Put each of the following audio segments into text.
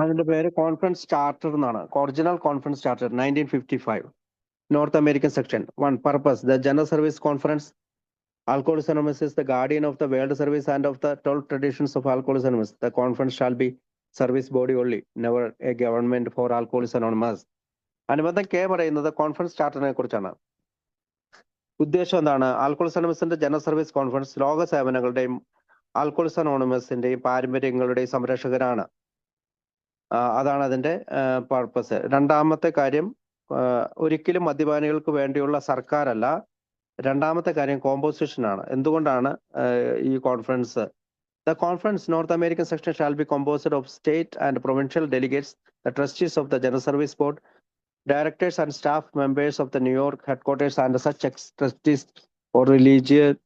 അതിന്റെ പേര് conference charter എന്നാണ്. Original conference charter 1955. North American section. One purpose. The General Service Conference. Alcoholics Anonymous is the guardian of the World Service and of the 12 traditions of Alcoholics Anonymous. The conference shall be service body only, never a government for Alcoholics Anonymous. അനുബന്ധം കെ പറയുന്നത് conference ചാർട്ടറിനെ കുറിച്ചാണ്. ഉദ്ദേശം എന്താണ്? Alcoholics അനോണിമസിന്റെ general service conference ലോക സേവനങ്ങളുടെയും ആൽക്കോളിക്സ് അനോണിമസിന്റെയും പാരമ്പര്യങ്ങളുടെയും സംരക്ഷകരാണ്. അതാണ് അതിന്റെ പർപ്പസ്. രണ്ടാമത്തെ കാര്യം, ഒരിക്കലും മദ്യപാനികൾക്ക് വേണ്ടിയുള്ള സർക്കാരല്ല. രണ്ടാമത്തെ കാര്യം കോമ്പോസിഷൻ ആണ്. എന്തുകൊണ്ടാണ് ഈ conference? The conference North American section shall be composed of state and provincial delegates, the trustees of the General Service Board, directors and staff members of the New York headquarters, and such ex-trustees or religious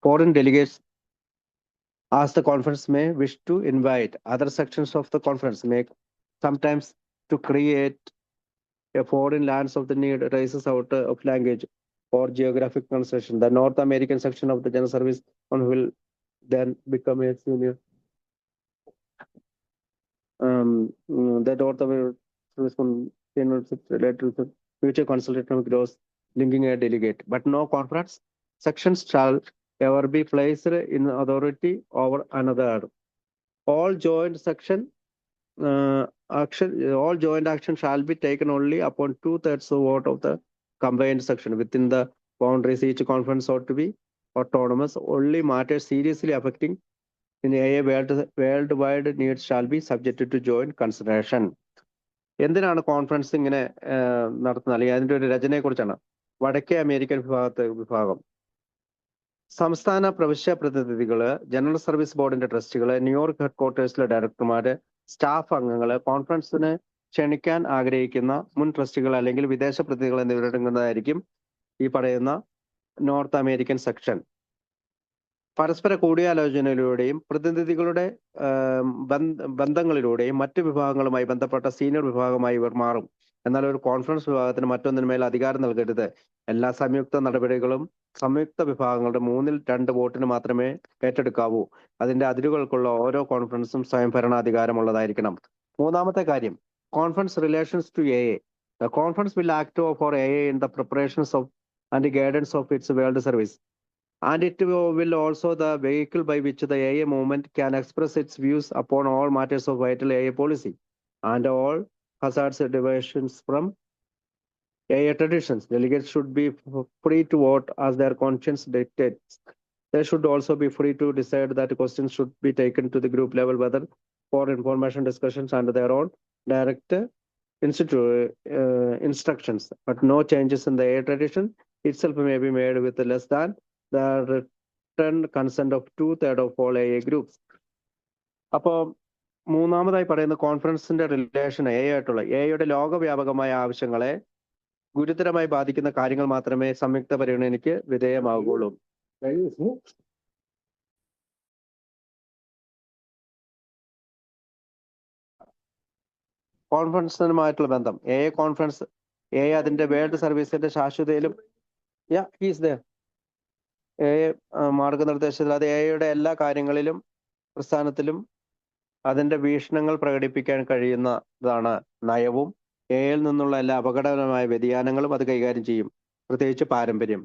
foreign delegates as the conference may wish to invite. Other sections of the conference may sometimes to create a foreign lands of the need raises out of language or geographic concession. The North American section of the General Service will then become a senior. The North American Service related to the future consultation grows linking a delegate, but no conference sections shall ever be placed in authority over another. All joint section all joint action shall be taken only upon 2/3 vote of the combined section within the boundaries. Each conference ought to be autonomous. Only matters seriously affecting in a worldwide needs shall be subjected to joint consideration. എന്തിനാണ് conference ഇങ്ങനെ നടത്തുന്നത്? അല്ലെങ്കിൽ അതിന്റെ ഒരു രചനയെ കുറിച്ചാണ്. വടക്കേ American വിഭാഗം സംസ്ഥാന പ്രവിശ്യ പ്രതിനിധികള്, ജനറൽ സർവീസ് ബോർഡിന്റെ ട്രസ്റ്റികള്, ന്യൂയോർക്ക് ഹെഡ്ക്വാർട്ടേഴ്സിലെ ഡയറക്ടർമാര്, സ്റ്റാഫ് അംഗങ്ങള്, കോൺഫറൻസിന് ക്ഷണിക്കാൻ ആഗ്രഹിക്കുന്ന മുൻ ട്രസ്റ്റികൾ അല്ലെങ്കിൽ വിദേശ പ്രതിനിധികൾ എന്നിവരടങ്ങുന്നതായിരിക്കും ഈ പറയുന്ന നോർത്ത് അമേരിക്കൻ സെക്ഷൻ. പരസ്പര കൂടിയാലോചനയിലൂടെയും പ്രതിനിധികളുടെ ബന്ധങ്ങളിലൂടെയും മറ്റു വിഭാഗങ്ങളുമായി ബന്ധപ്പെട്ട സീനിയർ വിഭാഗമായി ഇവർ മാറും. എന്നാൽ ഒരു കോൺഫറൻസ് വിഭാഗത്തിന് മറ്റൊന്നിന്മേൽ അധികാരം നൽകരുത്. എല്ലാ സംയുക്ത നടപടികളും സംയുക്ത വിഭാഗങ്ങളുടെ 2/3 വോട്ടിന് മാത്രമേ ഏറ്റെടുക്കാവൂ. അതിന്റെ അതിരുകൾക്കുള്ള ഓരോ കോൺഫറൻസും സ്വയംഭരണാധികാരമുള്ളതായിരിക്കണം. മൂന്നാമത്തെ കാര്യം, conference relations to AA. The conference will act for AA in the preparations of and guidance of its world service. And it will also the vehicle by which the AA movement can express its views upon all matters of vital AA policy and all hazards diversions from AA traditions. Delegates should be free to vote as their conscience dictates. They should also be free to decide that questions should be taken to the group level, whether for information discussions and their own direct instructions. But no changes in the AA tradition itself may be made with less than the written consent of 2/3 of all AA groups. അപ്പോൾ മൂന്നാമതായി പറയുന്ന കോൺഫറൻസിന്റെ relation ആയിട്ടുള്ള എയുടെ ലോകവ്യാപകമായ ആവശ്യങ്ങളെ ഗുരുതരമായി ബാധിക്കുന്ന കാര്യങ്ങൾ മാത്രമേ സംയുക്ത പരിഗണനയ്ക്ക് വിധേയമാകുള്ളൂ. കോൺഫറൻസുമായിട്ടുള്ള ബന്ധം, കോൺഫറൻസ് അതിന്റെ വേൾഡ് സർവീസിന്റെ ശാശ്വതയിലും മാർഗനിർദ്ദേശത്തിൽ അത് എയുടെ എല്ലാ കാര്യങ്ങളിലും പ്രസ്ഥാനത്തിലും അതിന്റെ വീക്ഷണങ്ങൾ പ്രകടിപ്പിക്കാൻ കഴിയുന്നതാണ്. നയവും എയിൽ നിന്നുള്ള എല്ലാ അപകടകരമായ വ്യതിയാനങ്ങളും അത് കൈകാര്യം ചെയ്യും, പ്രത്യേകിച്ച് പാരമ്പര്യം.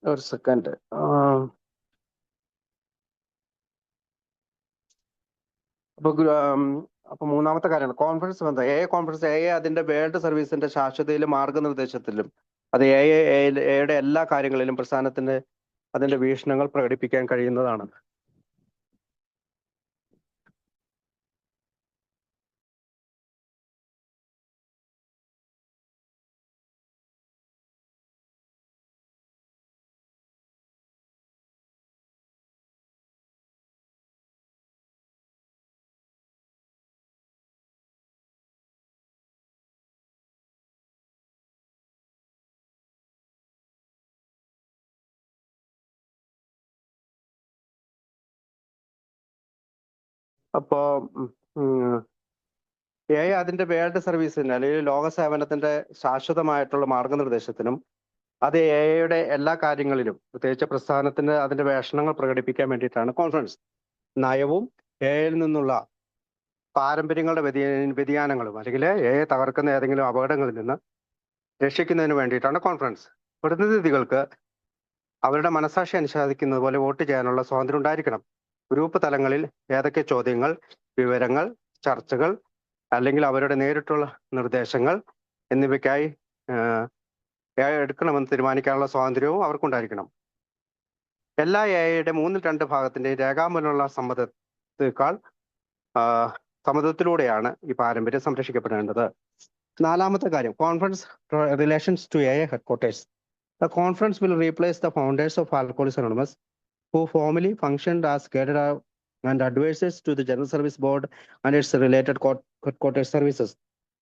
ഒരു സെക്കൻഡ്. അപ്പൊ മൂന്നാമത്തെ കാര്യമാണ് കോൺഫറൻസ് ബന്ധം. കോൺഫറൻസ് അതിന്റെ വേൾഡ് സർവീസിന്റെ ശാശ്വതയിലും മാർഗനിർദ്ദേശത്തിലും അത് എയുടെ എല്ലാ കാര്യങ്ങളിലും പ്രസ്ഥാനത്തിന്റെ അതിന്റെ വീക്ഷണങ്ങൾ പ്രകടിപ്പിക്കാൻ കഴിയുന്നതാണ്. അപ്പോ AI അതിന്റെ വേൾഡ് സർവീസിന് അല്ലെങ്കിൽ ലോക സേവനത്തിന്റെ ശാശ്വതമായിട്ടുള്ള മാർഗനിർദ്ദേശത്തിനും അത് AI എല്ലാ കാര്യങ്ങളിലും പ്രത്യേകിച്ച് പ്രസ്ഥാനത്തിന് അതിന്റെ വേഷണങ്ങൾ പ്രകടിപ്പിക്കാൻ വേണ്ടിയിട്ടാണ് കോൺഫറൻസ്. നയവും AI നിന്നുള്ള പാരമ്പര്യങ്ങളുടെ വ്യതിയാനങ്ങളും അല്ലെങ്കിൽ AI തകർക്കുന്ന ഏതെങ്കിലും അപകടങ്ങളിൽ നിന്ന് രക്ഷിക്കുന്നതിന് വേണ്ടിയിട്ടാണ് കോൺഫറൻസ്. പ്രതിനിധികൾക്ക് അവരുടെ മനസാക്ഷി അനുശാസിക്കുന്നത് പോലെ വോട്ട് ചെയ്യാനുള്ള സ്വാതന്ത്ര്യം ഉണ്ടായിരിക്കണം. ഗ്രൂപ്പ് തലങ്ങളിൽ ഏതൊക്കെ ചോദ്യങ്ങൾ, വിവരങ്ങൾ, ചർച്ചകൾ അല്ലെങ്കിൽ അവരുടെ നേരിട്ടുള്ള നിർദ്ദേശങ്ങൾ എന്നിവയ്ക്കായി എടുക്കണമെന്ന് തീരുമാനിക്കാനുള്ള സ്വാതന്ത്ര്യവും അവർക്കുണ്ടായിരിക്കണം. എല്ലാ AI മൂന്നിൽ 2 ഭാഗത്തിന്റെ രേഖാമൂലമുള്ള സമ്മതത്തിലൂടെയാണ് ഈ പാരമ്പര്യം സംരക്ഷിക്കപ്പെടേണ്ടത്. നാലാമത്തെ കാര്യം, conference relations to AI headquarters. The conference will replace the founders of Alcoholics Anonymous, who formerly functioned as guided and advisors to the General Service Board and its related headquarters services.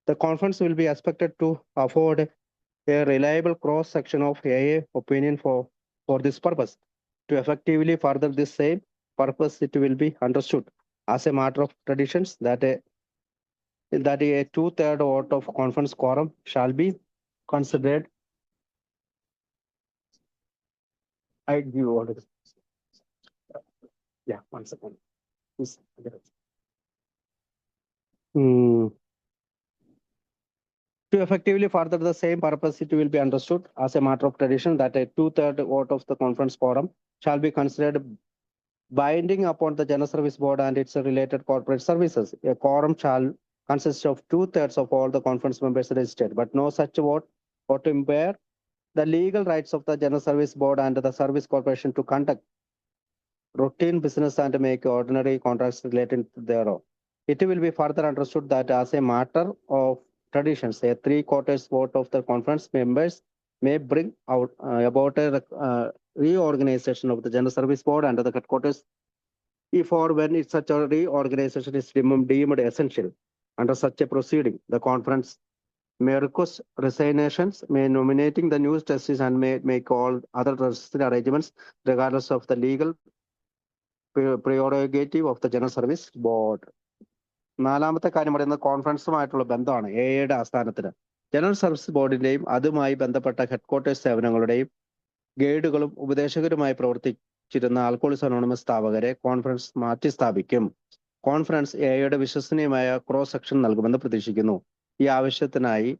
The conference will be expected to afford a reliable cross-section of AA opinion for this purpose. To effectively further this same purpose, it will be understood as a matter of traditions that a two-third vote of conference quorum shall be considered. I give order. Yeah, 1 second. Yes, To effectively further the same purpose, it will be understood as a matter of tradition that a two-third vote of the conference quorum shall be considered binding upon the General Service Board and its related corporate services. A quorum shall consist of two-thirds of all the conference members registered, but no such vote ought to impair the legal rights of the General Service Board and the Service Corporation to conduct routine business and make ordinary contracts related thereof. It will be further understood that as a matter of traditions, a 3/4 vote of the conference members may bring out about a reorganization of the General Service Board under the headquarters if or when such a reorganization is deemed essential. Under such a proceeding, the conference may request resignations, may nominating the new trustees, and may make all other necessary arrangements regardless of the legal prerogative of the General Service Board. നാലാമത്തെ കാര്യം പറയുന്നത് കോൺഫറൻസുമായിട്ടുള്ള ബന്ധമാണ്. AI ആസ്ഥാനത്തിന് general service ബോർഡിന്റെയും അതുമായി ബന്ധപ്പെട്ട headquarters സേവനങ്ങളുടെയും ഗൈഡുകളും ഉപദേശകരുമായി പ്രവർത്തിച്ചിരുന്ന alcoholics anonymous സ്ഥാപകരെ conference മാറ്റി സ്ഥാപിക്കും. കോൺഫറൻസ് AI വിശ്വസനീയമായ ക്രോസ് സെക്ഷൻ നൽകുമെന്ന് പ്രതീക്ഷിക്കുന്നു. ഈ ആവശ്യത്തിനായി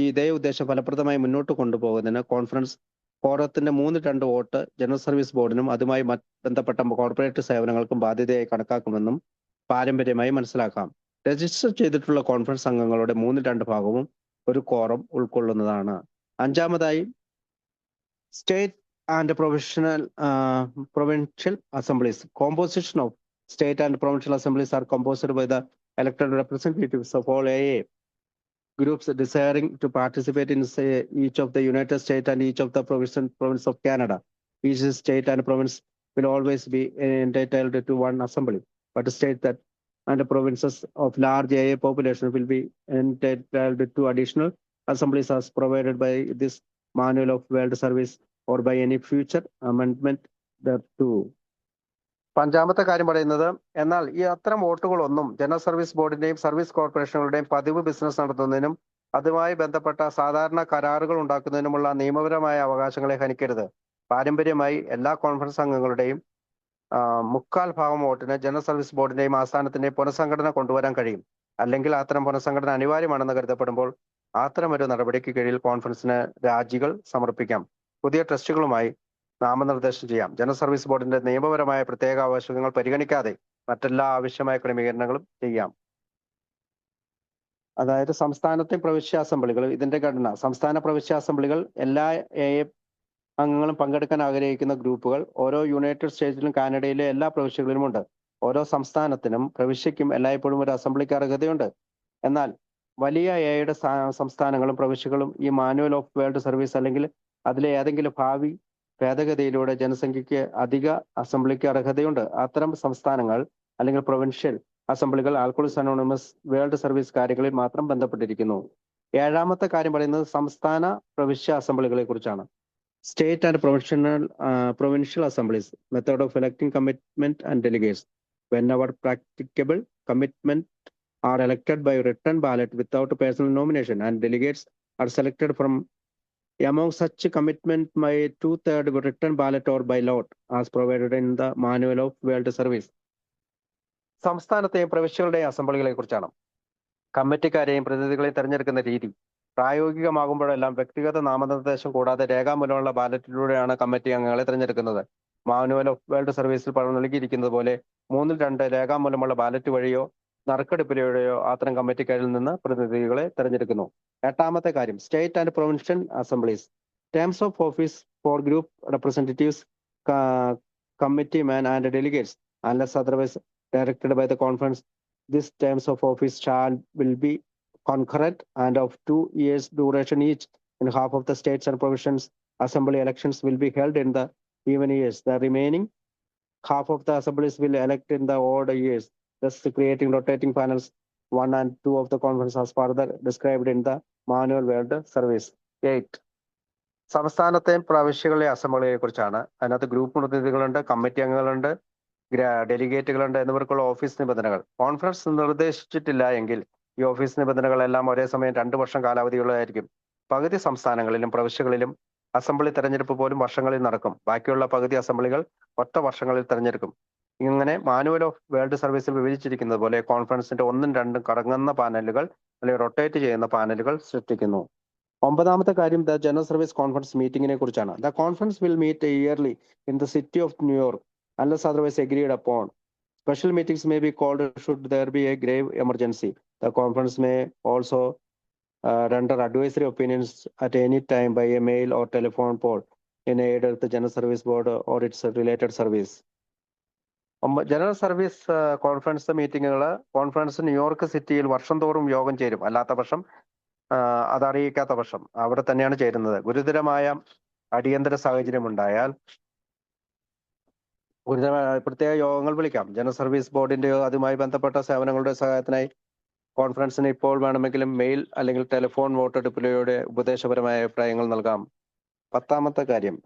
ഇതേ ഉദ്ദേശം ഫലപ്രദമായി മുന്നോട്ട് കൊണ്ടുപോകുന്നതിന് കോൺഫറൻസ് കോറത്തിന്റെ 3/2 വോട്ട് ജനറൽ സർവീസ് ബോർഡിനും അതുമായി ബന്ധപ്പെട്ട കോർപ്പറേറ്റ് സേവനങ്ങൾക്കും ബാധ്യതയായി കണക്കാക്കുമെന്നും പാരമ്പര്യമായി മനസ്സിലാക്കാം. രജിസ്റ്റർ ചെയ്തിട്ടുള്ള കോൺഫറൻസ് അംഗങ്ങളുടെ 3/2 ഭാഗവും ഒരു കോറം ഉൾക്കൊള്ളുന്നതാണ്. അഞ്ചാമതായി, state and provincial assemblies. Composition of state and provincial assemblies are composed by the elected representatives of all AA groups desiring to participate in each of the United States and each of the province of Canada. Each state and province will always be entitled to one assembly, but state that and the provinces of large AA population will be entitled to additional assemblies as provided by this manual of world service or by any future amendment thereto. അഞ്ചാമത്തെ കാര്യം പറയുന്നത്, എന്നാൽ ഈ അത്തരം വോട്ടുകളൊന്നും general service ബോർഡിന്റെയും service കോർപ്പറേഷനുകളുടെയും പതിവ് business നടത്തുന്നതിനും അതുമായി ബന്ധപ്പെട്ട സാധാരണ കരാറുകൾ ഉണ്ടാക്കുന്നതിനുമുള്ള നിയമപരമായ അവകാശങ്ങളെ ഹനിക്കരുത്. പാരമ്പര്യമായി എല്ലാ കോൺഫറൻസ് അംഗങ്ങളുടെയും 3/4 ഭാഗം വോട്ടിന് ജനറൽ സർവീസ് ബോർഡിന്റെയും ആസ്ഥാനത്തിന്റെയും പുനഃസംഘടന കൊണ്ടുവരാൻ കഴിയും. അല്ലെങ്കിൽ അത്തരം പുനഃസംഘടന അനിവാര്യമാണെന്ന് കരുതപ്പെടുമ്പോൾ അത്തരം ഒരു നടപടിക്ക് കീഴിൽ കോൺഫറൻസിന് രാജികൾ സമർപ്പിക്കാം. പുതിയ ട്രസ്റ്റുകളുമായി നാമനിർദ്ദേശം ചെയ്യാം. ജനറൽ സർവീസ് ബോർഡിന്റെ നിയമപരമായ പ്രത്യേക ആവശ്യങ്ങൾ പരിഗണിക്കാതെ മറ്റെല്ലാ ആവശ്യമായ ക്രമീകരണങ്ങളും ചെയ്യാം. അതായത് സംസ്ഥാനത്തെ പ്രവിശ്യ അസംബ്ലികൾ, ഇതിന്റെ ഘടന, സംസ്ഥാന പ്രവിശ്യ അസംബ്ലികൾ എല്ലാ AA അംഗങ്ങളും പങ്കെടുക്കാൻ ആഗ്രഹിക്കുന്ന ഗ്രൂപ്പുകൾ ഓരോ യുണൈറ്റഡ് സ്റ്റേറ്റ്സിലും കാനഡയിലെ എല്ലാ പ്രവിശ്യകളിലും ഉണ്ട്. ഓരോ സംസ്ഥാനത്തിനും പ്രവിശ്യയ്ക്കും എല്ലായ്പ്പോഴും ഒരു അസംബ്ലിക്ക് അർഹതയുണ്ട്. എന്നാൽ വലിയ AI സംസ്ഥാനങ്ങളും പ്രവിശ്യകളും ഈ മാനുവൽ ഓഫ് വേൾഡ് സർവീസ് അല്ലെങ്കിൽ അതിലെ ഏതെങ്കിലും ഭാവി ഭേദഗതിയിലൂടെ ജനസംഖ്യയ്ക്ക് അധിക അസംബ്ലിക്ക് അർഹതയുണ്ട്. അത്തരം സംസ്ഥാനങ്ങൾ അല്ലെങ്കിൽ പ്രൊവിൻഷ്യൽ അസംബ്ലികൾ ആൽക്കഹോളിക്സ് അനോണിമസ് വേൾഡ് സർവീസ് കാര്യങ്ങളിൽ മാത്രം ബന്ധപ്പെട്ടിരിക്കുന്നു. ഏഴാമത്തെ കാര്യം പറയുന്നത് സംസ്ഥാന പ്രവിശ്യ അസംബ്ലികളെ കുറിച്ചാണ്. State and provincial assemblies, method of electing commitment and delegates. Whenever practicable, commitment are elected by written ballot without personal nomination, and delegates are selected from among such commitment by two-third written ballot or by lot, as provided in the Manual of World Service. സംസ്ഥാനത്തെയും പ്രവിശ്യകളുടെയും അസംബ്ലികളെ കുറിച്ചാണ്. കമ്മിറ്റിക്കാരെയും പ്രതിനിധികളെയും തെരഞ്ഞെടുക്കുന്ന രീതി പ്രായോഗികമാകുമ്പോഴെല്ലാം വ്യക്തിഗത നാമനിർദ്ദേശം കൂടാതെ രേഖാമൂലമുള്ള ബാലറ്റിലൂടെയാണ് committee അംഗങ്ങളെ തെരഞ്ഞെടുക്കുന്നത്. Manual of world സർവീസിൽ നൽകിയിരിക്കുന്നത് പോലെ 2/3 രേഖാമൂലമുള്ള ബാലറ്റ് വഴിയോ നറുക്കെടുപ്പിലൂടെയോ അത്തരം കമ്മിറ്റിക്കാരിൽ നിന്ന് പ്രതിനിധികളെ തെരഞ്ഞെടുക്കുന്നു. 8ാമത്തെ കാര്യം, state and provincial assemblies. Terms of office four group representatives, committeemen and delegates, unless otherwise directed by the conference. This terms of office will be concurrent and of 2 years duration each. In half of the states and provincial assembly elections will be held in the even years. The remaining half of the assemblies will elect in the odd years, thus creating rotating panels 1 and 2 of the conference as further described in the Manual World Service. 8. സംസ്ഥാനത്തെയും പ്രാവശ്യങ്ങളിലെ അസംബ്ലിയെ കുറിച്ചാണ്. അതിനകത്ത് group പ്രതിനിധികളുണ്ട്, committee അംഗങ്ങളുണ്ട്, ഡെലിഗേറ്റുകളുണ്ട് എന്നിവർക്കുള്ള office നിബന്ധനകൾ. Conference നിർദ്ദേശിച്ചിട്ടില്ല എങ്കിൽ ഈ office നിബന്ധനകളെല്ലാം ഒരേ സമയം 2 വർഷം കാലാവധിയുള്ളതായിരിക്കും. പകുതി സംസ്ഥാനങ്ങളിലും പ്രവിശ്യകളിലും അസംബ്ലി തെരഞ്ഞെടുപ്പ് പോലും വർഷങ്ങളിൽ നടക്കും. ബാക്കിയുള്ള പകുതി അസംബ്ലികൾ ഒറ്റ വർഷങ്ങളിൽ തെരഞ്ഞെടുക്കും. ഇങ്ങനെ മാനുവൽ ഓഫ് വേൾഡ് സർവീസിൽ വിഭജിച്ചിരിക്കുന്നത് പോലെ കോൺഫറൻസിന്റെ 1ഉം 2ഉം കറങ്ങുന്ന പാനലുകൾ അല്ലെങ്കിൽ റൊട്ടേറ്റ് ചെയ്യുന്ന പാനലുകൾ സൃഷ്ടിക്കുന്നു. 9ാമത്തെ കാര്യം, ദ ജനറൽ സർവീസ് കോൺഫറൻസ് മീറ്റിംഗിനെ കുറിച്ചാണ്. The conference will meet early in the city of New York unless otherwise agreed upon. Special meetings may be called should there be a grave emergency. The conference may also render advisory opinions at any time by a mail or telephone poll in aid of the General Service Board or its related service. General service conference മീറ്റിങ്ങുകൾ conference New York സിറ്റിയിൽ വർഷം തോറും യോഗം ചേരും. അല്ലാത്ത പക്ഷം അതറിയിക്കാത്ത പക്ഷം അവിടെ തന്നെയാണ് ചേരുന്നത്. ഗുരുതരമായ അടിയന്തര സാഹചര്യം ഉണ്ടായാൽ പ്രത്യേക യോഗങ്ങൾ വിളിക്കാം. ജനറൽ സർവീസ് ബോർഡിന്റെയോ അതുമായി ബന്ധപ്പെട്ട സേവനങ്ങളുടെ സഹായത്തിനായി കോൺഫറൻസിന് ഇപ്പോൾ വേണമെങ്കിലും മെയിൽ അല്ലെങ്കിൽ ടെലിഫോൺ വോട്ടെടുപ്പിലൂടെ ഉപദേശപരമായ അഭിപ്രായങ്ങൾ നൽകാം. 10ാമത്തെ കാര്യം,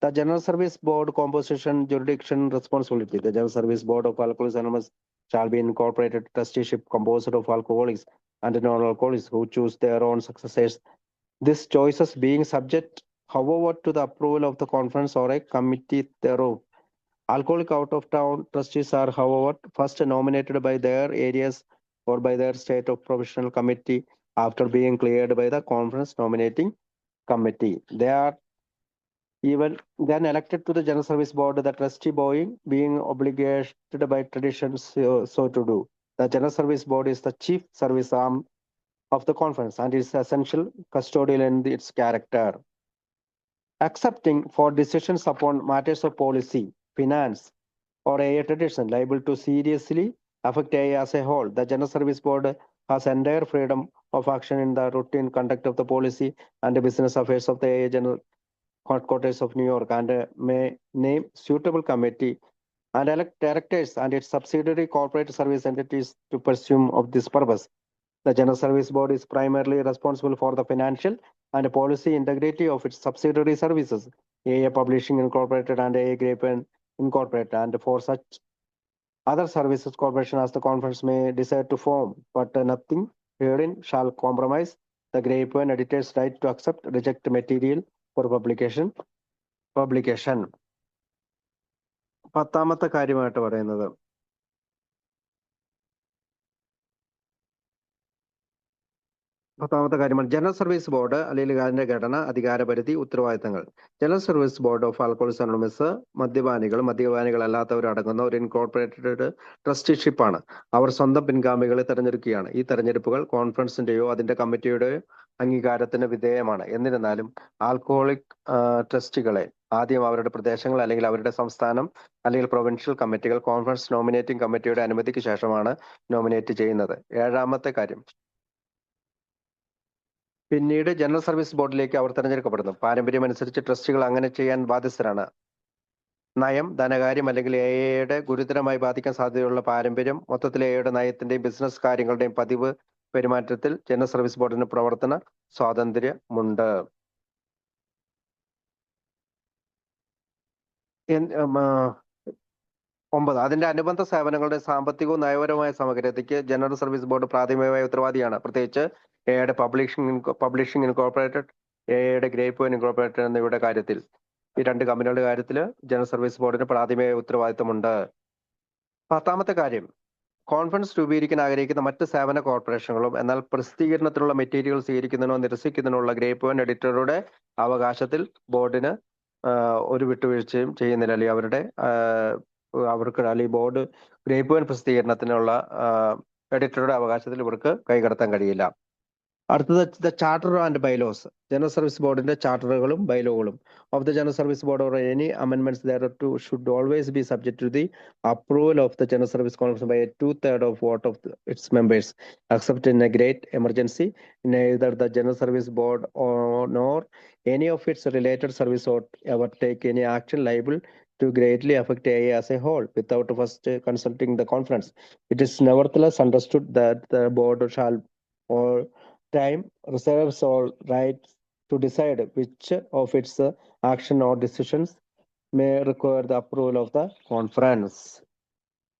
the general service board composition, jurisdiction, responsibility. The general service board of Alcoholics Anonymous shall be incorporated trusteeship composed of alcoholics and non-alcoholics who choose their own successors. This choices being subject, however, to the approval of the conference or a committee thereof. Alcoholic out-of-town trustees are, however, first nominated by their areas or by their state of professional committee after being cleared by the conference nominating committee. They are even then elected to the General Service Board, the trustee being obligated by tradition so to do. The General Service Board is the chief service arm of the conference and is essential custodial in its character. Accepting for decisions upon matters of policy, finance, or a tradition liable to seriously affect AA as a whole. The General Service Board has entire freedom of action in the routine conduct of the policy and the business affairs of the AA General Headquarters of New York, and may name suitable committee and elect directors and its subsidiary corporate service entities to pursue of this purpose. The General Service Board is primarily responsible for the financial and policy integrity of its subsidiary services, AA Publishing Incorporated and AA Grapevine Incorporated, and for such other services corporation as the conference may decide to form, but nothing herein shall compromise the Grapevine editor's right to accept, reject material for publication. 10ാമത്തെ കാര്യമായിട്ട് പറയുന്നത്, general service board അല്ലെങ്കിൽ അതിന്റെ ഘടന, അധികാരപരിധി, ഉത്തരവാദിത്തങ്ങൾ. General service board of alcoholics anonymous മദ്യപാനികളല്ലാത്തവർ അടങ്ങുന്ന ഒരു ഇൻകോർപ്പറേറ്റഡ് ട്രസ്റ്റിഷിപ്പാണ്. അവർ സ്വന്തം പിൻഗാമികളെ തെരഞ്ഞെടുക്കുകയാണ്. ഈ തെരഞ്ഞെടുപ്പുകൾ കോൺഫറൻസിന്റെയോ അതിന്റെ കമ്മിറ്റിയുടെയോ അംഗീകാരത്തിന് വിധേയമാണ്. എന്നിരുന്നാലും ആൽക്കഹോളിക് ട്രസ്റ്റികളെ ആദ്യം അവരുടെ പ്രദേശങ്ങൾ അല്ലെങ്കിൽ അവരുടെ സംസ്ഥാനം അല്ലെങ്കിൽ പ്രൊവിൻഷ്യൽ കമ്മിറ്റികൾ കോൺഫറൻസ് നോമിനേറ്റിംഗ് കമ്മിറ്റിയുടെ അനുമതിക്ക് ശേഷമാണ് നോമിനേറ്റ് ചെയ്യുന്നത്. 7ാമത്തെ കാര്യം, പിന്നീട് ജനറൽ സർവീസ് ബോർഡിലേക്ക് അവർ തെരഞ്ഞെടുക്കപ്പെടുന്നു. പാരമ്പര്യമനുസരിച്ച് ട്രസ്റ്റികൾ അങ്ങനെ ചെയ്യാൻ ബാധ്യസ്ഥരാണ്. നയം, ധനകാര്യം അല്ലെങ്കിൽ എയുടെ ഗുരുതരമായി ബാധിക്കാൻ സാധ്യതയുള്ള പാരമ്പര്യം, മൊത്തത്തിൽ എയുടെ നയത്തിന്റെയും ബിസിനസ് കാര്യങ്ങളുടെയും പതിവ് പെരുമാറ്റത്തിൽ ജനറൽ സർവീസ് ബോർഡിന് പ്രവർത്തന സ്വാതന്ത്ര്യമുണ്ട്. 9. അതിന്റെ അനുബന്ധ സേവനങ്ങളുടെ സാമ്പത്തികവും നയപരവുമായ സമഗ്രതയ്ക്ക് ജനറൽ സർവീസ് ബോർഡ് പ്രാഥമികമായ ഉത്തരവാദിയാണ്. പ്രത്യേകിച്ച് എയുടെ പബ്ലിഷിംഗ് ഇൻകോർപ്പറേറ്റഡ്, എയുടെ ഗ്രേപ്പ് വൈൻ ഇൻകോർപ്പറേറ്റഡ് എന്നിവയുടെ കാര്യത്തിൽ, ഈ 2 കമ്പനികളുടെ കാര്യത്തിൽ ജനറൽ സർവീസ് ബോർഡിന് പ്രാഥമിക ഉത്തരവാദിത്തമുണ്ട്. 10ാമത്തെ കാര്യം, കോൺഫറൻസ് രൂപീകരിക്കാൻ ആഗ്രഹിക്കുന്ന മറ്റ് സേവന കോർപ്പറേഷനുകളും എന്നാൽ പ്രസിദ്ധീകരണത്തിനുള്ള മെറ്റീരിയൽ സ്വീകരിക്കുന്നതിനോ നിരസിക്കുന്നതിനുള്ള ഗ്രേപ്പ് വൈൻ എഡിറ്ററുടെ അവകാശത്തിൽ ബോർഡിന് ഒരു വിട്ടുവീഴ്ചയും ചെയ്യുന്നില്ല. അല്ലെങ്കിൽ അവർക്ക് അല്ലെങ്കിൽ ബോർഡ് ഗ്രേപ്പ് വൈൻ പ്രസിദ്ധീകരണത്തിനുള്ള എഡിറ്ററുടെ അവകാശത്തിൽ ഇവർക്ക് കൈകടത്താൻ കഴിയില്ല. അടുത്തത് the charter and bylaws. General service ബോർഡിന്റെ ചാർട്ടറുകളും ബൈലോകളും of the general service board or any അമെൻമെന്റ്സ് thereto should always be subject to the approval of the general service conference by a 2/3 of vote of its members, except in a great emergency. Neither the general service board nor any of its related service ought ever take any action liable to greatly affect AA as a whole without first consulting the conference. It is nevertheless understood that the board shall all time reserves all rights to decide which of its action or decisions may require the approval of the conference.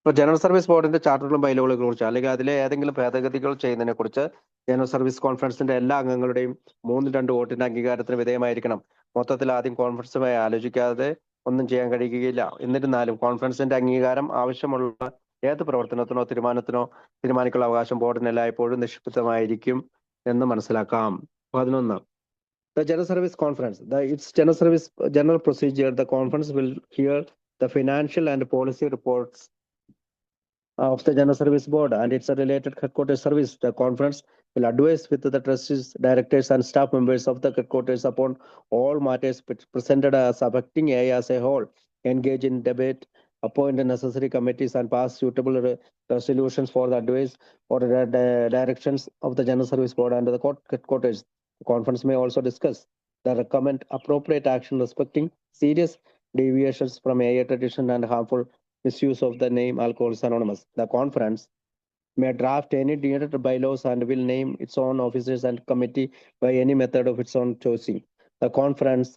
ഇപ്പൊ general service ബോർഡിന്റെ ചാർട്ടറുകളും ബൈലോകളെ കുറിച്ച് അല്ലെങ്കിൽ അതിലെ ഏതെങ്കിലും ഭേദഗതികൾ ചെയ്യുന്നതിനെ കുറിച്ച് general service കോൺഫറൻസിന്റെ എല്ലാ അംഗങ്ങളുടെയും 3/2 വോട്ടിന്റെ അംഗീകാരത്തിന് വിധേയമായിരിക്കണം. മൊത്തത്തിൽ ആദ്യം കോൺഫറൻസുമായി ആലോചിക്കാതെ ഒന്നും ചെയ്യാൻ കഴിയുകയില്ല. എന്നിരുന്നാലും കോൺഫറൻസിന്റെ അംഗീകാരം ആവശ്യമുള്ള ഏത് പ്രവർത്തനത്തിനോ തീരുമാനിക്കാനുള്ള അവകാശം ബോർഡിന് എല്ലായ്പ്പോഴും നിക്ഷിപ്തമായിരിക്കും എന്ന് മനസ്സിലാക്കാം. 11. The General Service Conference. Its general procedure. The conference will hear the financial and policy reports of the General Service Board and its related headquarters service. The conference will advise with the trustees, directors, and staff members of the headquarters upon all matters presented as affecting AA as a whole, engage in debate, appoint the necessary committees, and pass suitable resolutions for the advice or directions of the General Service Board and the headquarters. The conference may also discuss the recommend appropriate action respecting serious deviations from AA tradition and harmful misuse of the name Alcoholics Anonymous. The conference may draft any needed bylaws and will name its own officers and committee by any method of its own choosing. The conference,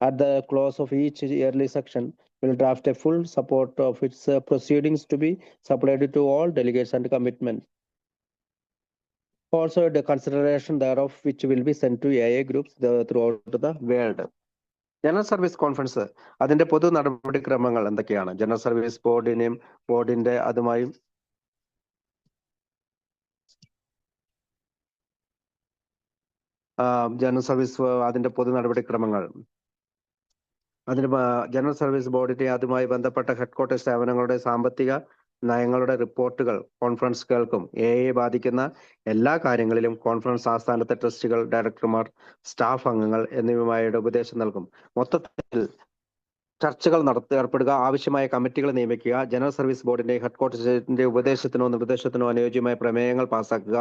at the close of each yearly section, will draft a full support of its proceedings to be supplied to all delegates and commitments. Also, the consideration thereof which will be sent to AA groups throughout the world. General service conference അതിന്റെ പൊതു നടപടിക്രമങ്ങൾ എന്തൊക്കെയാണ്? General service ബോർഡിന്റെ അതുമായും general service അതിന്റെ പൊതു നടപടിക്രമങ്ങൾ general service ബോർഡിന്റെ അതുമായി ബന്ധപ്പെട്ട ഹെഡ്ക്വാർട്ടേഴ്സ് സേവനങ്ങളുടെ സാമ്പത്തിക നയങ്ങളുടെ റിപ്പോർട്ടുകൾ കോൺഫറൻസ് കേൾക്കും. എയെ ബാധിക്കുന്ന എല്ലാ കാര്യങ്ങളിലും കോൺഫറൻസ് ആസ്ഥാനത്തെ ട്രസ്റ്റികൾ, ഡയറക്ടർമാർ, സ്റ്റാഫ് അംഗങ്ങൾ എന്നിവയുമായുടെ ഉപദേശം നൽകും. മൊത്തത്തിൽ ചർച്ചകൾ ഏർപ്പെടുക, ആവശ്യമായ കമ്മിറ്റികൾ നിയമിക്കുക, ജനറൽ സർവീസ് ബോർഡിന്റെ ഹെഡ്ക്വാർട്ടേഴ്സിന്റെ ഉപദേശത്തിനോ നിർദ്ദേശത്തിനോ അനുയോജ്യമായ പ്രമേയങ്ങൾ പാസാക്കുക,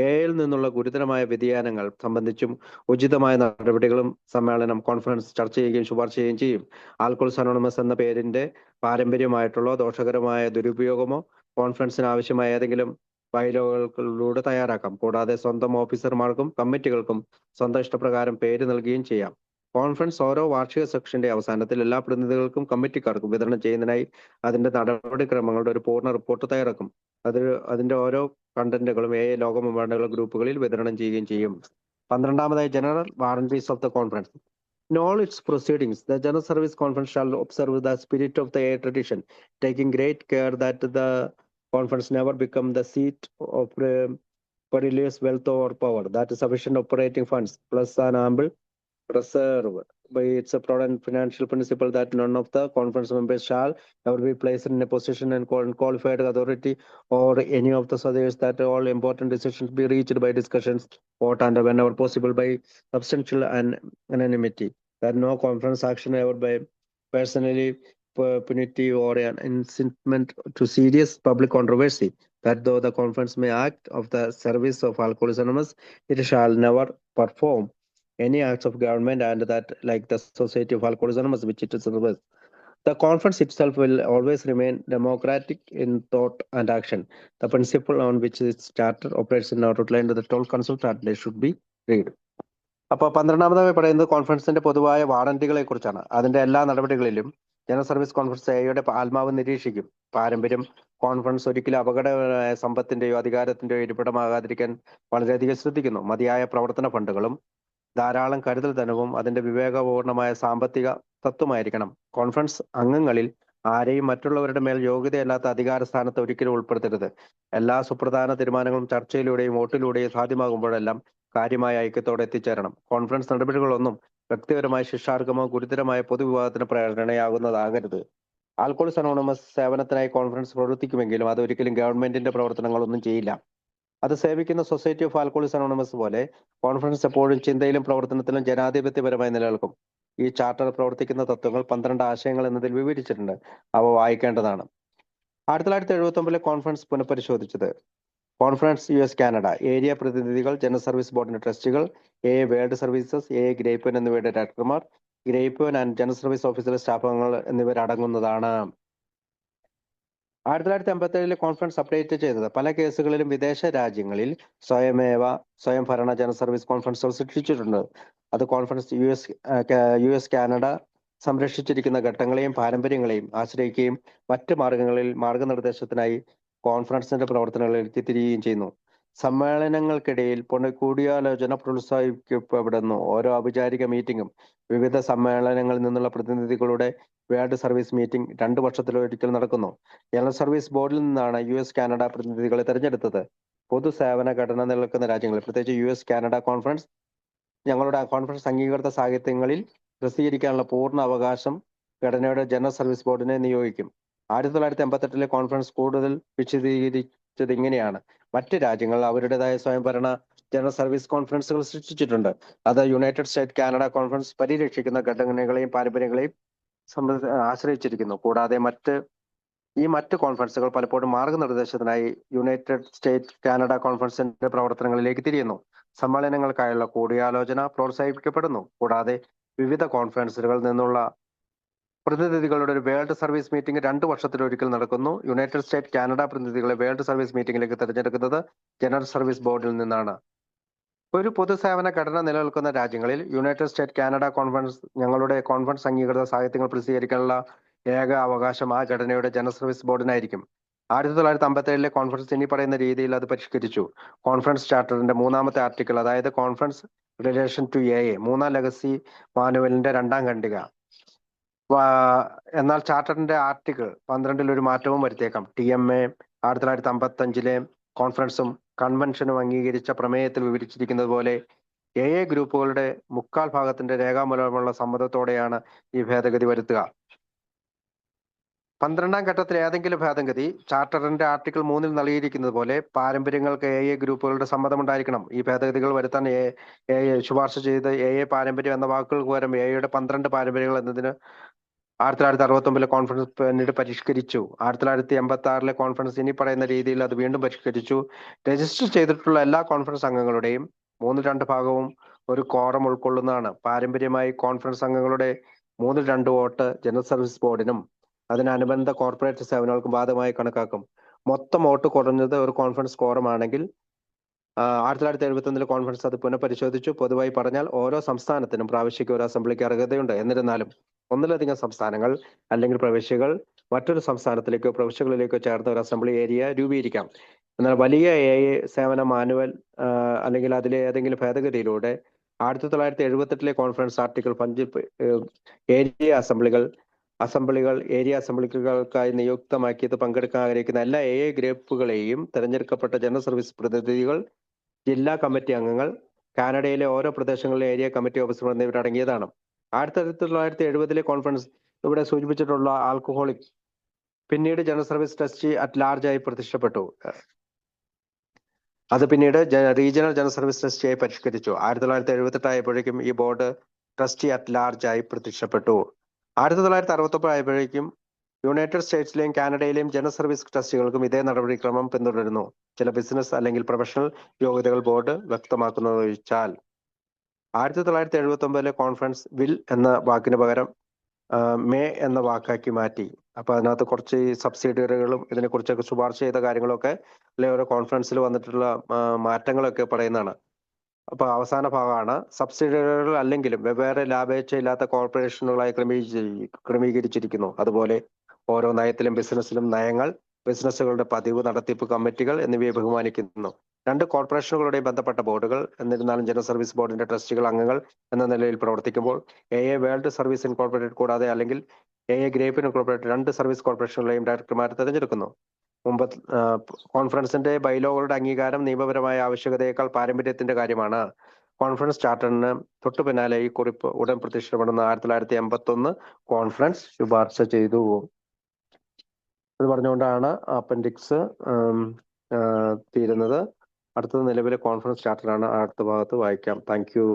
എയിൽ നിന്നുള്ള ഗുരുതരമായ വ്യതിയാനങ്ങൾ സംബന്ധിച്ചും ഉചിതമായ നടപടികളും സമ്മേളനം കോൺഫറൻസ് ചർച്ച ചെയ്യുകയും ശുപാർശ ചെയ്യുകയും ചെയ്യും. ആൽക്കോഹോളിക്സ് അനോണിമസ് എന്ന പേരിന്റെ പാരമ്പര്യമായിട്ടുള്ള ദോഷകരമായ ദുരുപയോഗമോ കോൺഫറൻസിന് ആവശ്യമായ ഏതെങ്കിലും ബൈലോകളിലൂടെ തയ്യാറാക്കാം. കൂടാതെ സ്വന്തം ഓഫീസർമാർക്കും കമ്മിറ്റികൾക്കും സ്വന്തം ഇഷ്ടപ്രകാരം പേര് നൽകുകയും ചെയ്യാം. കോൺഫറൻസ് ഓരോ വാർഷിക സെക്ഷന്റെ അവസാനത്തിൽ എല്ലാ പ്രതിനിധികൾക്കും കമ്മിറ്റിക്കാർക്കും വിതരണം ചെയ്യുന്നതിനായി അതിന്റെ നടപടിക്രമങ്ങളുടെ ഒരു പൂർണ്ണ റിപ്പോർട്ട് തയ്യാറാക്കും. അതിന്റെ ഓരോ കണ്ടന്റുകളും ലോകമെമ്പാടുള്ള ഗ്രൂപ്പുകളിൽ വിതരണം ചെയ്യുകയും ചെയ്യും. 12ാമതായി general warranties of the conference. In all its proceedings, the General Service Conference shall observe the spirit of the AA tradition, taking great care that the conference never become the seat of perilous wealth or power, that is sufficient operating funds plus an ample reserve by its prudent financial principle, that none of the conference members shall ever be placed in a position and qualified authority or any of the others, that all important decisions be reached by discussions, vote, and whenever possible by substantial and unanimity, that no conference action ever by personally punitive or an incitement to serious public controversy, that though the conference may act of the service of Alcoholics Anonymous, it shall never perform any acts of government, and that like the Society of Alcoholics Anonymous which it is serves, the conference itself will always remain democratic in thought and action. The principle on which its charter operates in outlined the 12 consult they should be read. അപ്പോൾ 12ാമതായി പറയുന്നത് കോൺഫറൻസിന്റെ പൊതുവായ വാറന്റികളെ കുറിച്ചാണ്. അതിന്റെ എല്ലാ നടപടികളിലും general service conference എയുടെ ആത്മാവ് നിരീക്ഷിക്കും. പാരമ്പര്യം കോൺഫറൻസ് ഒരിക്കലും അപകടകരമായ സമ്പത്തിന്റെയോ അധികാരത്തിന്റെയോ ഇരിപ്പിടമാകാതിരിക്കാൻ വളരെയധികം ശ്രദ്ധിക്കുന്നു. മതിയായ പ്രവർത്തന ഫണ്ടുകളും ധാരാളം കരുതൽ ധനവും അതിന്റെ വിവേകപൂർണമായ സാമ്പത്തിക തത്വമായിരിക്കണം. കോൺഫറൻസ് അംഗങ്ങളിൽ ആരെയും മറ്റുള്ളവരുടെ മേൽ യോഗ്യതയല്ലാത്ത അധികാര സ്ഥാനത്ത് ഒരിക്കലും ഉൾപ്പെടുത്തരുത്. എല്ലാ സുപ്രധാന തീരുമാനങ്ങളും ചർച്ചയിലൂടെയും വോട്ടിലൂടെയും സാധ്യമാകുമ്പോഴെല്ലാം കാര്യമായ ഐക്യത്തോടെ എത്തിച്ചേരണം. കോൺഫറൻസ് നടപടികളൊന്നും വ്യക്തിപരമായ ശിക്ഷാർഹമോ ഗുരുതരമായ പൊതുവിവാദത്തിന് പ്രേരണയാകുന്നതാകരുത്. ആൽക്കോളിക്സ് അനോണിമസ് സേവനത്തിനായി കോൺഫറൻസ് പ്രവർത്തിക്കുമെങ്കിലും അത് ഒരിക്കലും ഗവൺമെന്റിന്റെ പ്രവർത്തനങ്ങളൊന്നും ചെയ്യില്ല. അത് സേവിക്കുന്ന സൊസൈറ്റി ഓഫ് ആൽക്കോളിക്സ് അനോണിമസ് പോലെ കോൺഫറൻസ് എപ്പോഴും ചിന്തയിലും പ്രവർത്തനത്തിലും ജനാധിപത്യപരമായി നിലനിൽക്കും. ഈ ചാർട്ടർ പ്രവർത്തിക്കുന്ന തത്വങ്ങൾ 12 ആശയങ്ങൾ എന്നതിൽ വിവരിച്ചിട്ടുണ്ട്. അവ വായിക്കേണ്ടതാണ്. 1979 കോൺഫറൻസ് പുനഃപരിശോധിച്ചത്. കോൺഫറൻസ് US കാനഡ ഏരിയ പ്രതിനിധികൾ, ജനറൽ സർവീസ് ബോർഡിന്റെ ട്രസ്റ്റികൾ, വേൾഡ് സർവീസസ്, ഗ്രേപ്വൻ എന്നിവയുടെ ഡയറക്ടർമാർ, ഗ്രേപ്വൻ ആൻഡ് ജനറൽ സർവീസ് ഓഫീസിലെ സ്റ്റാഫ് അംഗങ്ങൾ എന്നിവരടങ്ങുന്നതാണ്. 1957 കോൺഫറൻസ് അപ്ഡേറ്റ് ചെയ്തത്. പല കേസുകളിലും വിദേശ രാജ്യങ്ങളിൽ സ്വയം ഭരണ ജനറൽ സർവീസ് കോൺഫറൻസുകൾ സൃഷ്ടിച്ചിട്ടുണ്ട്. അത് കോൺഫറൻസ് US കാനഡ സംരക്ഷിച്ചിരിക്കുന്ന ഘട്ടങ്ങളെയും പാരമ്പര്യങ്ങളെയും ആശ്രയിക്കുകയും മറ്റ് മാർഗനിർദ്ദേശത്തിനായി കോൺഫറൻസിന്റെ പ്രവർത്തനങ്ങളിൽ എത്തിത്തിരിയുകയും ചെയ്യുന്നു. സമ്മേളനങ്ങൾക്കിടയിൽ കൂടിയാലോചന പ്രോത്സാഹിപ്പിക്കപ്പെടുന്നു. ഓരോ ഔപചാരിക മീറ്റിംഗും വിവിധ സമ്മേളനങ്ങളിൽ നിന്നുള്ള പ്രതിനിധികളുടെ വേൾഡ് സർവീസ് മീറ്റിംഗ് 2 വർഷത്തിലൊരിക്കൽ നടക്കുന്നു. ജനറൽ സർവീസ് ബോർഡിൽ നിന്നാണ് US കാനഡ പ്രതിനിധികളെ തെരഞ്ഞെടുത്തത്. പൊതുസേവന ഘടന നിലനിൽക്കുന്ന രാജ്യങ്ങളിൽ, പ്രത്യേകിച്ച് US കാനഡ കോൺഫറൻസ്, ഞങ്ങളുടെ കോൺഫറൻസ് അംഗീകൃത സാഹിത്യങ്ങളിൽ പ്രസിദ്ധീകരിക്കാനുള്ള പൂർണ്ണ അവകാശം ഘടനയുടെ ജനറൽ സർവീസ് ബോർഡിനെ നിയോഗിക്കും. 1988 കോൺഫറൻസ് കൂടുതൽ വിശദീകരിച്ചത് ഇങ്ങനെയാണ്. മറ്റ് രാജ്യങ്ങൾ അവരുടേതായ സ്വയംഭരണ ജനറൽ സർവീസ് കോൺഫറൻസുകൾ സൃഷ്ടിച്ചിട്ടുണ്ട്. അത് യുണൈറ്റഡ് സ്റ്റേറ്റ് കാനഡ കോൺഫറൻസ് പരിരക്ഷിക്കുന്ന ഘടനകളെയും പാരമ്പര്യങ്ങളെയും ആശ്രയിച്ചിരിക്കുന്നു. കൂടാതെ മറ്റ് കോൺഫറൻസുകൾ പലപ്പോഴും മാർഗനിർദ്ദേശത്തിനായി യുണൈറ്റഡ് സ്റ്റേറ്റ് കാനഡ കോൺഫറൻസിന്റെ പ്രവർത്തനങ്ങളിലേക്ക് തിരിയുന്നു. സമ്മേളനങ്ങൾക്കായുള്ള കൂടിയാലോചന പ്രോത്സാഹിപ്പിക്കപ്പെടുന്നു. കൂടാതെ വിവിധ കോൺഫറൻസുകളിൽ നിന്നുള്ള പ്രതിനിധികളുടെ ഒരു വേൾഡ് സർവീസ് മീറ്റിംഗ് 2 വർഷത്തിലൊരിക്കൽ നടക്കുന്നു. യുണൈറ്റഡ് സ്റ്റേറ്റ് കാനഡ പ്രതിനിധികളെ വേൾഡ് സർവീസ് മീറ്റിംഗിലേക്ക് തിരഞ്ഞെടുക്കുന്നത് ജനറൽ സർവീസ് ബോർഡിൽ നിന്നാണ്. ഒരു പൊതുസേവന ഘടന നിലനിൽക്കുന്ന രാജ്യങ്ങളിൽ യുണൈറ്റഡ് സ്റ്റേറ്റ് കാനഡ കോൺഫറൻസ് ഞങ്ങളുടെ കോൺഫറൻസ് അംഗീകൃത സാഹിത്യങ്ങൾ പ്രസിദ്ധീകരിക്കാനുള്ള ഏക അവകാശം ആ ഘടനയുടെ ജനറൽ സർവീസ് ബോർഡിനായിരിക്കും. 1957 കോൺഫറൻസ് ഇനി പറയുന്ന രീതിയിൽ അത് പരിഷ്കരിച്ചു. കോൺഫറൻസ് ചാർട്ടറിന്റെ 3ാമത്തെ ആർട്ടിക്കിൾ, അതായത് കോൺഫറൻസ് റിലേഷൻ ടു മൂന്നാം ലെഗസി മാനുവലിന്റെ 2ാം ഖണ്ഡിക. എന്നാൽ ചാർട്ടറിന്റെ ആർട്ടിക്കിൾ 12 ഒരു മാറ്റവും വരുത്തിയേക്കാം. TMA 1955 കോൺഫറൻസും കൺവെൻഷനും അംഗീകരിച്ച പ്രമേയത്തിൽ വിവരിച്ചിരിക്കുന്നത് പോലെ ഗ്രൂപ്പുകളുടെ 3/4 ഭാഗത്തിന്റെ രേഖാമൂലമുള്ള സമ്മതത്തോടെയാണ് ഈ ഭേദഗതി വരുത്തുക. 12ാം ഘട്ടത്തിൽ ഏതെങ്കിലും ഭേദഗതി ചാർട്ടറിന്റെ ആർട്ടിക്കിൾ 3 നൽകിയിരിക്കുന്നത് പോലെ പാരമ്പര്യങ്ങൾക്ക് ഗ്രൂപ്പുകളുടെ സമ്മതമുണ്ടായിരിക്കണം. ഈ ഭേദഗതികൾ വരുത്താൻ ശുപാർശ ചെയ്ത് പാരമ്പര്യം എന്ന വാക്കുകൾക്ക് പകരം യുടെ 12 പാരമ്പര്യങ്ങൾ എന്നതിന് 1969 കോൺഫറൻസ് പിന്നീട് പരിഷ്കരിച്ചു. 1986 കോൺഫറൻസ് ഇനി പറയുന്ന രീതിയിൽ അത് വീണ്ടും പരിഷ്കരിച്ചു. രജിസ്റ്റർ ചെയ്തിട്ടുള്ള എല്ലാ കോൺഫറൻസ് അംഗങ്ങളുടെയും 3/2 ഭാഗവും ഒരു ക്വാറം ഉൾക്കൊള്ളുന്നതാണ്. പാരമ്പര്യമായി കോൺഫറൻസ് അംഗങ്ങളുടെ 3/2 വോട്ട് ജനറൽ സർവീസ് ബോർഡിനും അതിനനുബന്ധ കോർപ്പറേറ്റ് സേവനങ്ങൾക്കും ബാധകമായി കണക്കാക്കും. മൊത്തം വോട്ട് കുറഞ്ഞത് ഒരു കോൺഫറൻസ് ക്വാറം ആണെങ്കിൽ 1971 കോൺഫറൻസ് അത് പുനഃപരിശോധിച്ചു. പൊതുവായി പറഞ്ഞാൽ ഓരോ സംസ്ഥാനത്തിനും പ്രാവശ്യക്ക് ഒരു അസംബ്ലിക്ക് അർഹതയുണ്ട്. എന്നിരുന്നാലും ഒന്നിലധികം സംസ്ഥാനങ്ങൾ അല്ലെങ്കിൽ പ്രവിശ്യകൾ മറ്റൊരു സംസ്ഥാനത്തിലേക്കോ പ്രവിശ്യകളിലേക്കോ ചേർന്ന ഒരു അസംബ്ലി ഏരിയ രൂപീകരിക്കാം. എന്നാൽ വലിയ സേവന മാനുവൽ അല്ലെങ്കിൽ അതിലെ ഏതെങ്കിലും ഭേദഗതിയിലൂടെ 1978 കോൺഫറൻസ് ആർട്ടിക്കിൾ 5 ഏരിയ അസംബ്ലികൾക്കായി നിയുക്തമാക്കിയത് പങ്കെടുക്കാൻ ആഗ്രഹിക്കുന്ന എല്ലാ ഗ്രൂപ്പുകളെയും തെരഞ്ഞെടുക്കപ്പെട്ട ജനറൽ സർവീസ് പ്രതിനിധികൾ, ജില്ലാ കമ്മിറ്റി അംഗങ്ങൾ, കാനഡയിലെ ഓരോ പ്രദേശങ്ങളിലെ ഏരിയ കമ്മിറ്റി ഓഫീസർമാർ എന്നിവരടങ്ങിയതാണ്. 1970 കോൺഫറൻസ് ഇവിടെ സൂചിപ്പിച്ചിട്ടുള്ള ആൽക്കഹോളിക് പിന്നീട് general service trustee at large ആയി പ്രതിഷ്ഠപ്പെട്ടു. അത് പിന്നീട് റീജിയണൽ ജനറൽ സർവീസ് ട്രസ്റ്റിയായി പരിഷ്കരിച്ചു. 1978 ആയപ്പോഴേക്കും ഈ ബോർഡ് ട്രസ്റ്റി അറ്റ് ലാർജ് ആയി പ്രത്യക്ഷപ്പെട്ടു. 1969 ആയപ്പോഴേക്കും യുണൈറ്റഡ് സ്റ്റേറ്റ്സിലെയും കാനഡയിലെയും ജനറൽ സർവീസ് ട്രസ്റ്റികൾക്കും ഇതേ നടപടിക്രമം പിന്തുടരുന്നു. ചില ബിസിനസ് അല്ലെങ്കിൽ പ്രൊഫഷണൽ യോഗ്യതകൾ ബോർഡ് വ്യക്തമാക്കുന്നതൊഴിച്ചാൽ. 1979 കോൺഫറൻസ് വിൽ എന്ന വാക്കിന് പകരം മേ എന്ന വാക്കാക്കി മാറ്റി. അപ്പൊ അതിനകത്ത് കുറച്ച് സബ്സിഡിയറികളും ഇതിനെക്കുറിച്ചൊക്കെ ശുപാർശ ചെയ്ത കാര്യങ്ങളൊക്കെ അല്ലെ ഓരോ കോൺഫറൻസിൽ വന്നിട്ടുള്ള മാറ്റങ്ങളൊക്കെ പറയുന്നതാണ്. അപ്പൊ അവസാന ഭാഗമാണ് സബ്സിഡിയറികൾ അല്ലെങ്കിലും വെവ്വേറെ ലാഭേച്ഛയില്ലാത്ത കോർപ്പറേഷനുകളായി ക്രമീകരിച്ചിരിക്കുന്നു. അതുപോലെ ഓരോ നയത്തിലും ബിസിനസ്സിലും നയങ്ങൾ, ബിസിനസ്സുകളുടെ പതിവ്, നടത്തിപ്പ് കമ്മിറ്റികൾ എന്നിവയെ ബഹുമാനിക്കുന്നു. രണ്ട് കോർപ്പറേഷനുകളുടെയും ബന്ധപ്പെട്ട ബോർഡുകൾ എന്നിരുന്നാലും ജനറൽ സർവീസ് ബോർഡിന്റെ ട്രസ്റ്റികൾ അംഗങ്ങൾ എന്ന നിലയിൽ പ്രവർത്തിക്കുമ്പോൾ വേൾഡ് സർവീസ് ഇൻകോർപ്പറേറ്റഡ് കൂടാതെ അല്ലെങ്കിൽ ഗ്രേപ്പ് ഇൻകോർപ്പറേറ്റഡ് രണ്ട് സർവീസ് കോർപ്പറേഷനുകളെയും ഡയറക്ടർമാർ തിരഞ്ഞെടുക്കുന്നു. മുമ്പ് കോൺഫറൻസിന്റെ ബൈലോകളുടെ അംഗീകാരം നിയമപരമായ ആവശ്യകതയേക്കാൾ പാരമ്പര്യത്തിന്റെ കാര്യമാണ്. കോൺഫറൻസ് ചാർട്ടറിന് തൊട്ടു പിന്നാലെ ഈ കുറിപ്പ് ഉടൻ പ്രത്യക്ഷപ്പെടുന്ന 1981 കോൺഫറൻസ് ശുപാർശ ചെയ്തു. ഇത് പറഞ്ഞുകൊണ്ടാണ് അപ്പൻഡിക്സ് തീരുന്നത്. അടുത്തത് നിലവിലെ കോൺഫറൻസ് ചാർട്ടറാണ്. അടുത്ത ഭാഗത്ത് വായിക്കാം. Thank you.